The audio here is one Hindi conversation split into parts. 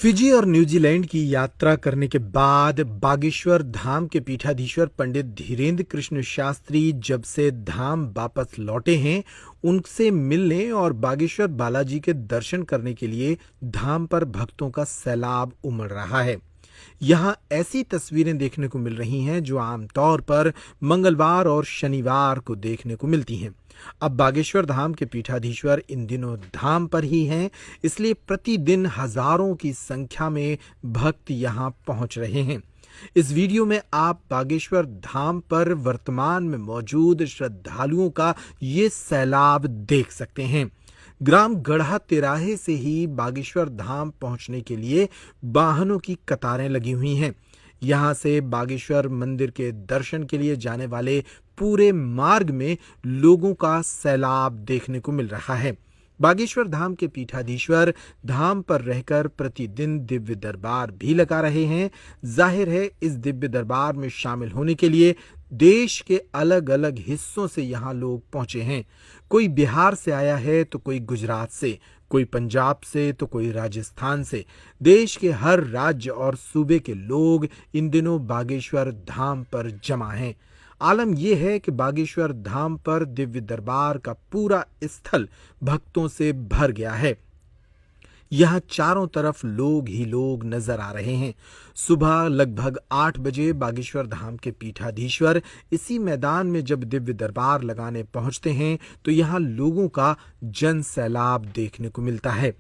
फिजी और न्यूजीलैंड की यात्रा करने के बाद बागेश्वर धाम के पीठाधीश्वर पंडित धीरेन्द्र कृष्ण शास्त्री जब से धाम वापस लौटे हैं, उनसे मिलने और बागेश्वर बालाजी के दर्शन करने के लिए धाम पर भक्तों का सैलाब उमड़ रहा है। यहाँ ऐसी तस्वीरें देखने को मिल रही हैं जो आमतौर पर मंगलवार और शनिवार को देखने को मिलती हैं। अब बागेश्वर धाम के पीठाधीश्वर इन दिनों धाम पर ही हैं, इसलिए प्रतिदिन हजारों की संख्या में भक्त यहाँ पहुंच रहे हैं। इस वीडियो में आप बागेश्वर धाम पर वर्तमान में मौजूद श्रद्धालुओं का ये सैलाब देख सकते हैं। ग्राम गढ़ा तिराहे से ही बागेश्वर धाम पहुंचने के लिए वाहनों की कतारें लगी हुई हैं। यहां से बागेश्वर मंदिर के दर्शन के लिए जाने वाले पूरे मार्ग में लोगों का सैलाब देखने को मिल रहा है। बागेश्वर धाम के पीठाधीश्वर धाम पर रहकर प्रतिदिन दिव्य दरबार भी लगा रहे हैं। जाहिर है, इस दिव्य दरबार में शामिल होने के लिए देश के अलग अलग हिस्सों से यहाँ लोग पहुंचे हैं। कोई बिहार से आया है तो कोई गुजरात से, कोई पंजाब से तो कोई राजस्थान से। देश के हर राज्य और सूबे के लोग इन दिनों बागेश्वर धाम पर जमा हैं। आलम यह है कि बागेश्वर धाम पर दिव्य दरबार का पूरा स्थल भक्तों से भर गया है। यहाँ चारों तरफ लोग ही लोग नजर आ रहे हैं। सुबह लगभग 8 बजे बागेश्वर धाम के पीठाधीश्वर इसी मैदान में जब दिव्य दरबार लगाने पहुंचते हैं तो यहाँ लोगों का जन सैलाब देखने को मिलता है।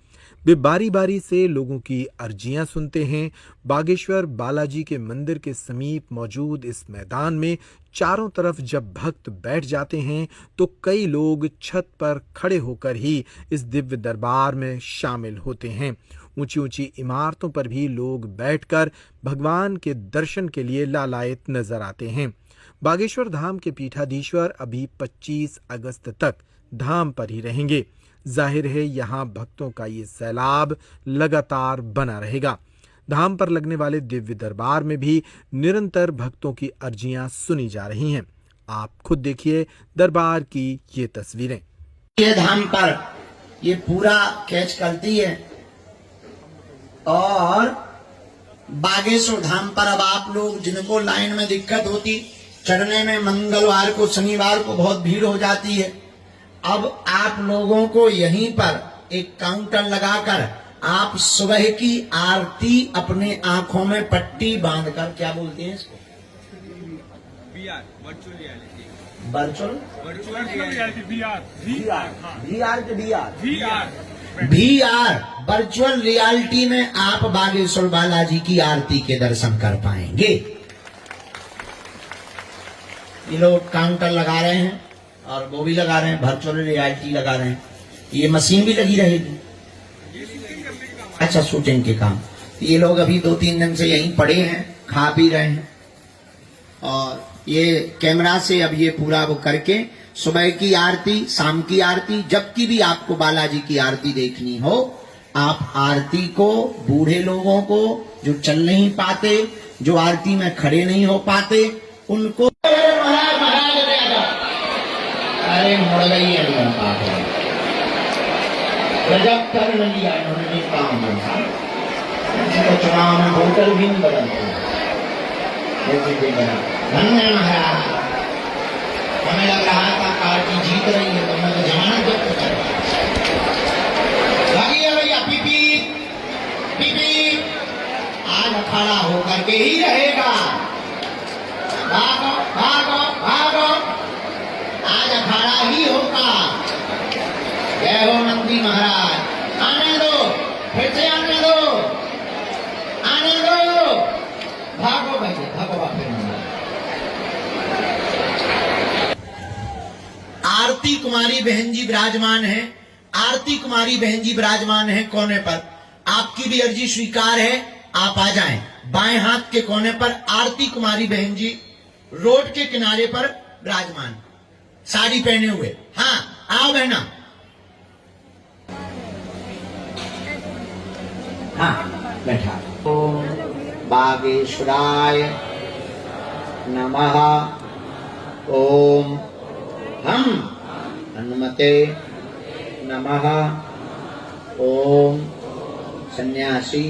वे बारी बारी से लोगों की अर्जियां सुनते हैं। बागेश्वर बालाजी के मंदिर के समीप मौजूद इस मैदान में चारों तरफ जब भक्त बैठ जाते हैं तो कई लोग छत पर खड़े होकर ही इस दिव्य दरबार में शामिल होते हैं। ऊंची ऊंची इमारतों पर भी लोग बैठकर भगवान के दर्शन के लिए लालायित नजर आते हैं। बागेश्वर धाम के पीठाधीश्वर अभी 25 अगस्त तक धाम पर ही रहेंगे। जाहिर है, यहाँ भक्तों का ये सैलाब लगातार बना रहेगा। धाम पर लगने वाले दिव्य दरबार में भी निरंतर भक्तों की अर्जियां सुनी जा रही हैं। आप खुद देखिए दरबार की ये तस्वीरें। ये धाम पर ये पूरा कैच करती है और बागेश्वर धाम पर अब आप लोग जिनको लाइन में दिक्कत होती चढ़ने में, मंगलवार को शनिवार को बहुत भीड़ हो जाती है, अब आप लोगों को यहीं पर एक काउंटर लगाकर आप सुबह की आरती अपने आंखों में पट्टी बांधकर, क्या बोलते हैं इसको, वर्चुअल वर्चुअल रियलिटी में आप बागेश्वर बालाजी की आरती के दर्शन कर पाएंगे। ये लोग काउंटर लगा रहे हैं और वो भी लगा रहे हैं, वर्चुअल रियलिटी लगा रहे हैं। ये मशीन भी लगी रहेगी। अच्छा, शूटिंग के काम। ये लोग अभी 2-3 दिन से यहीं पड़े हैं, खा पी रहे हैं और ये कैमरा से अब ये पूरा वो करके सुबह की आरती, शाम की आरती, जबकि भी आपको बालाजी की आरती देखनी हो, आप आरती को बूढ़े लोगों को जो चल नहीं पाते, जो आरती में खड़े नहीं हो पाते, उनको अरे मुड़ गई है गजब कर लिया इन्होंने काम बना। चुनाव में वोटर भी नहीं बदलते। धन्य महाराज, हमें लग रहा था पार्टी जीत रही है तो मैं जमानत जब्त कर लगी है भैया। पीपी पीपी आज अखाड़ा होकर के ही रहेगा। भागो भागो भागो, आज अखाड़ा ही होगा। जय हो नंदी महाराज। आने दो, फिर से आने दो, आने दो। भागो भैया, भागो वापस। आरती कुमारी बहन जी विराजमान है। आरती कुमारी बहन जी विराजमान है कोने पर। आपकी भी अर्जी स्वीकार है, आप आ जाएं। बाएं हाथ के कोने पर आरती कुमारी बहन जी रोड के किनारे पर विराजमान, साड़ी पहने हुए। हाँ, आओ बहना। हाँ, बैठा। ओम बागेश्वराय नमः। ओम हम हनुमते नमः। ओम सन्यासी